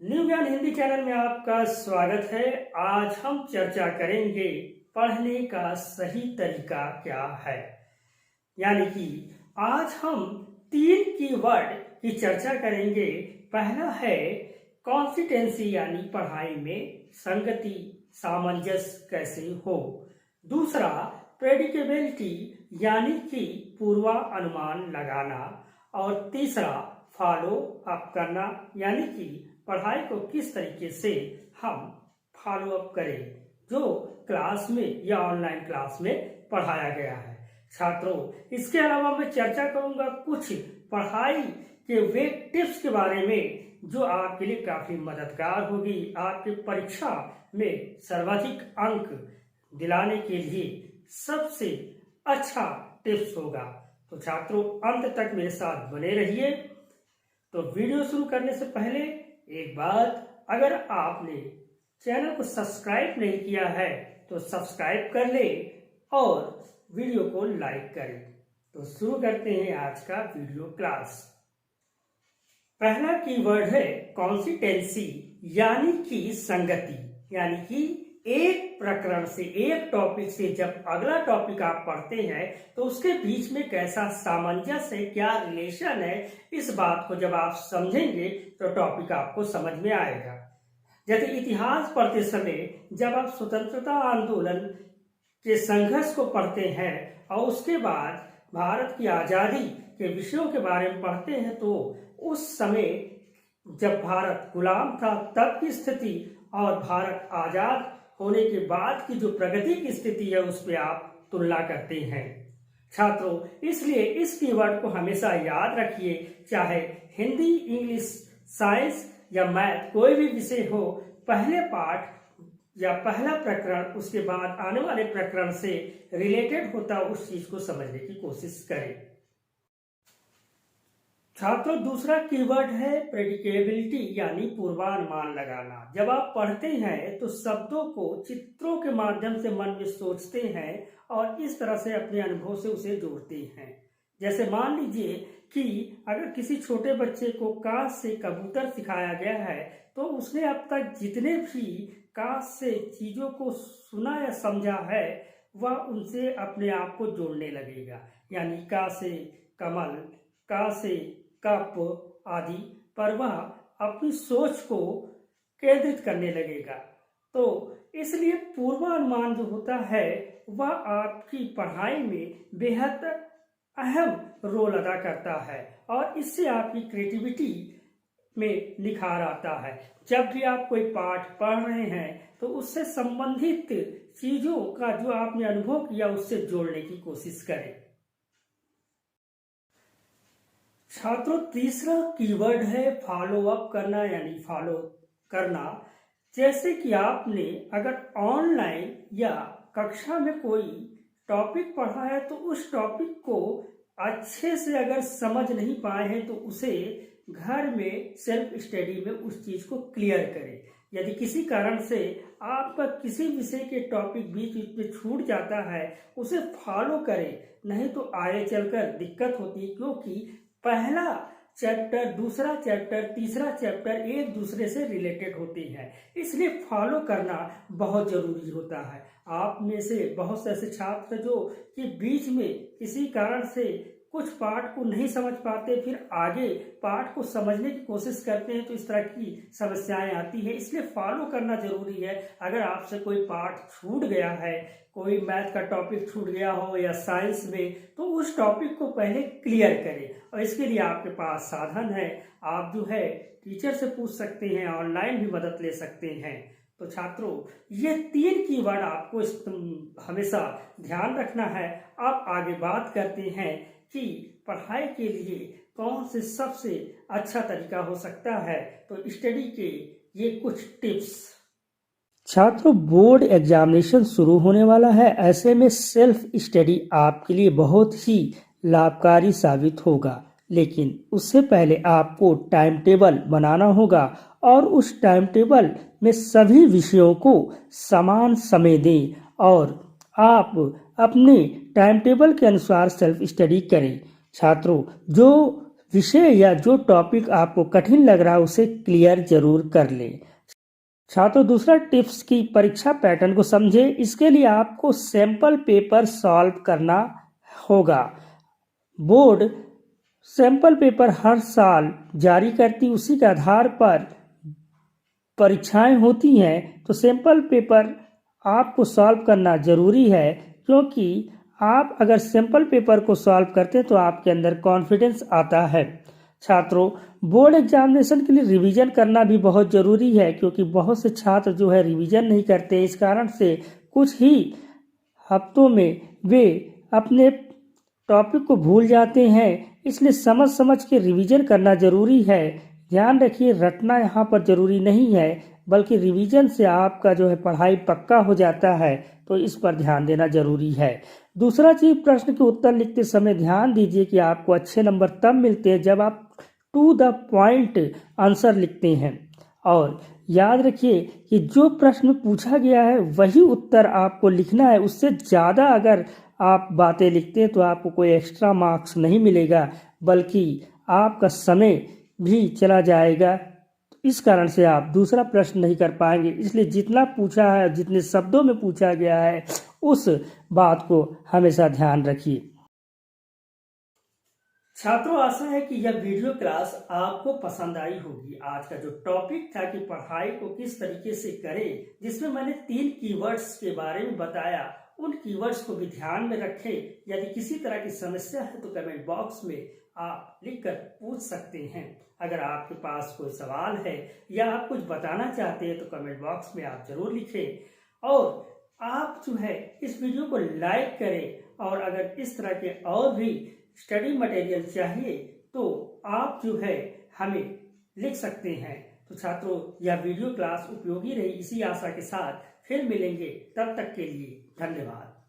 New ज्ञान Hindi channel में आपका स्वागत है। आज हम चर्चा करेंगे पढ़ने का सही तरीका क्या है। यानी कि आज हम 3 कीवर्ड की चर्चा करेंगे। पहला है कॉन्सिस्टेंसी यानी पढ़ाई में संगति सामंजस्य कैसे हो। दूसरा प्रेडिक्टेबिलिटी यानी कि पूर्वानुमान लगाना। और तीसरा फॉलो अप करना यानी कि पढ़ाई को किस तरीके से हम फॉलो अप करें जो क्लास में या ऑनलाइन क्लास में पढ़ाया गया है। छात्रों, इसके अलावा मैं चर्चा करूंगा कुछ पढ़ाई के वे टिप्स के बारे में जो आपके लिए काफी मददगार होगी, आपकी परीक्षा में सर्वाधिक अंक दिलाने के लिए सबसे अच्छा टिप्स होगा। तो छात्रों, अंत तक मेरे साथ बने रहिए। तो वीडियो शुरू करने से पहले एक बात, अगर आपने चैनल को सब्सक्राइब नहीं किया है तो सब्सक्राइब कर ले और वीडियो को लाइक करें। तो शुरू करते हैं आज का वीडियो क्लास। पहला कीवर्ड है कॉन्सिस्टेंसी यानी कि संगति। यानी कि एक प्रकरण से, एक टॉपिक से जब अगला टॉपिक आप पढ़ते हैं तो उसके बीच में कैसा सामंजस्य है, क्या रिलेशन है, इस बात को जब आप समझेंगे तो टॉपिक आपको समझ में आएगा। जैसे इतिहास पढ़ते समय जब आप स्वतंत्रता आंदोलन के संघर्ष को पढ़ते हैं और उसके बाद भारत की आजादी के विषयों के बारे में पढ़ते हैं तो उस समय जब भारत गुलाम था तब की स्थिति और भारत आजाद होने के बाद की जो प्रगति की स्थिति है उस पर आप तुलना करते हैं। छात्रों, इसलिए इस कीवर्ड को हमेशा याद रखिए, चाहे हिंदी, इंग्लिश, साइंस या मैथ कोई भी विषय हो, पहले पाठ या पहला प्रकरण उसके बाद आने वाले प्रकरण से रिलेटेड होता उस चीज को समझने की कोशिश करें। छात्रों, दूसरा कीवर्ड है प्रेडिक्टेबिलिटी यानी पूर्वानुमान लगाना। जब आप पढ़ते हैं तो शब्दों को चित्रों के माध्यम से मन में सोचते हैं और इस तरह से अपने अनुभव से उसे जोड़ते हैं। जैसे मान लीजिए कि अगर किसी छोटे बच्चे को कांच से कबूतर सिखाया गया है तो उसने अब तक जितने भी कांच से चीजों को सुना या समझा है वह उनसे अपने आप को जोड़ने लगेगा। यानी का से कमल, का से कप आदि पर वह अपनी सोच को केंद्रित करने लगेगा। तो इसलिए पूर्वानुमान जो होता है वह आपकी पढ़ाई में बेहद अहम रोल अदा करता है और इससे आपकी क्रिएटिविटी में निखार आता है। जब भी आप कोई पाठ पढ़ रहे हैं तो उससे संबंधित चीजों का जो आपने अनुभव किया उससे जोड़ने की कोशिश करें। छात्रों, तीसरा कीवर्ड है फॉलो अप करना यानी फॉलो करना। जैसे कि आपने अगर ऑनलाइन या कक्षा में कोई टॉपिक पढ़ा है तो उस टॉपिक को अच्छे से अगर समझ नहीं पाए हैं तो उसे घर में सेल्फ स्टडी में उस चीज को क्लियर करें। यदि किसी कारण से आपका किसी विषय के टॉपिक बीच बीच में छूट जाता है उसे फॉलो करें, नहीं तो आगे चलकर दिक्कत होती है, क्योंकि पहला चैप्टर, दूसरा चैप्टर, तीसरा चैप्टर एक दूसरे से रिलेटेड होते हैं, इसलिए फॉलो करना बहुत जरूरी होता है। आप में से बहुत से ऐसे छात्र जो कि बीच में किसी कारण से कुछ पाठ को नहीं समझ पाते, फिर आगे पाठ को समझने की कोशिश करते हैं तो इस तरह की समस्याएं आती है। इसलिए फॉलो करना जरूरी है। अगर आपसे कोई पाठ छूट गया है, कोई मैथ का टॉपिक छूट गया हो या साइंस में, तो उस टॉपिक को पहले क्लियर करें और इसके लिए आपके पास साधन है। आप जो है टीचर से पूछ सकते हैं, ऑनलाइन भी मदद ले सकते हैं। तो छात्रों, ये 3 कीवर्ड आपको हमेशा ध्यान रखना है। आप आगे बात करते हैं कि पढ़ाई के लिए कौन से सबसे अच्छा तरीका हो सकता है, तो स्टडी के ये कुछ टिप्स। छात्रों, बोर्ड एग्जामिनेशन शुरू होने वाला है, ऐसे में सेल्फ स्टडी आपके लिए बहुत ही लाभकारी साबित होगा। लेकिन उससे पहले आपको टाइम टेबल बनाना होगा और उस टाइम टेबल में सभी विषयों को समान समय दें और आप अपने टाइम टेबल के अनुसार सेल्फ स्टडी करें। छात्रों, जो विषय या जो टॉपिक आपको कठिन लग रहा है उसे क्लियर जरूर कर लें। छात्रों, दूसरा टिप्स की परीक्षा पैटर्न को समझे। इसके लिए आपको सैंपल पेपर सॉल्व करना होगा। बोर्ड सैंपल पेपर हर साल जारी करती, उसी के आधार पर परीक्षाएं होती हैं। तो सैंपल पेपर आपको सॉल्व करना जरूरी है, क्योंकि आप अगर सैंपल पेपर को सॉल्व करते हैं तो आपके अंदर कॉन्फिडेंस आता है। छात्रों, बोर्ड एग्जामिनेशन के लिए रिवीजन करना भी बहुत जरूरी है, क्योंकि बहुत से छात्र जो है रिवीजन नहीं करते। इस कारण से कुछ ही हफ्तों में वे अपने टॉपिक को भूल जाते हैं। इसलिए समझ समझ के रिवीजन करना जरूरी है। ध्यान रखिए, रटना यहाँ पर जरूरी नहीं है, बल्कि रिवीजन से आपका जो है पढ़ाई पक्का हो जाता है। तो इस पर ध्यान देना जरूरी है। दूसरा चीज, प्रश्न के उत्तर लिखते समय ध्यान दीजिए कि आपको अच्छे नंबर तब मिलते हैं जब आप टू द पॉइंट आंसर लिखते हैं। और याद रखिए कि जो प्रश्न पूछा गया है वही उत्तर आपको लिखना है। उससे ज़्यादा अगर आप बातें लिखते हैं तो आपको कोई एक्स्ट्रा मार्क्स नहीं मिलेगा, बल्कि आपका समय भी चला जाएगा। इस कारण से आप दूसरा प्रश्न नहीं कर पाएंगे। इसलिए जितना पूछा है, जितने शब्दों में पूछा गया है, उस बात को हमेशा ध्यान रखिए। छात्रों, आशा है कि यह वीडियो क्लास आपको पसंद आई होगी। आज का जो टॉपिक था कि पढ़ाई को किस तरीके से करें, जिसमें मैंने 3 कीवर्ड्स के बारे में बताया, उन कीवर्ड्स को भी ध्यान में रखें। यदि किसी तरह की समस्या है तो कमेंट बॉक्स में आप लिखकर पूछ सकते हैं। अगर आपके पास कोई सवाल है या आप कुछ बताना चाहते हैं तो कमेंट बॉक्स में आप जरूर लिखें। और आप जो है इस वीडियो को लाइक करें। और अगर इस तरह के और भी स्टडी मटेरियल चाहिए तो आप जो है हमें लिख सकते हैं। तो छात्रों, यह वीडियो क्लास उपयोगी रही, इसी आशा के साथ फिर मिलेंगे। तब तक के लिए धन्यवाद।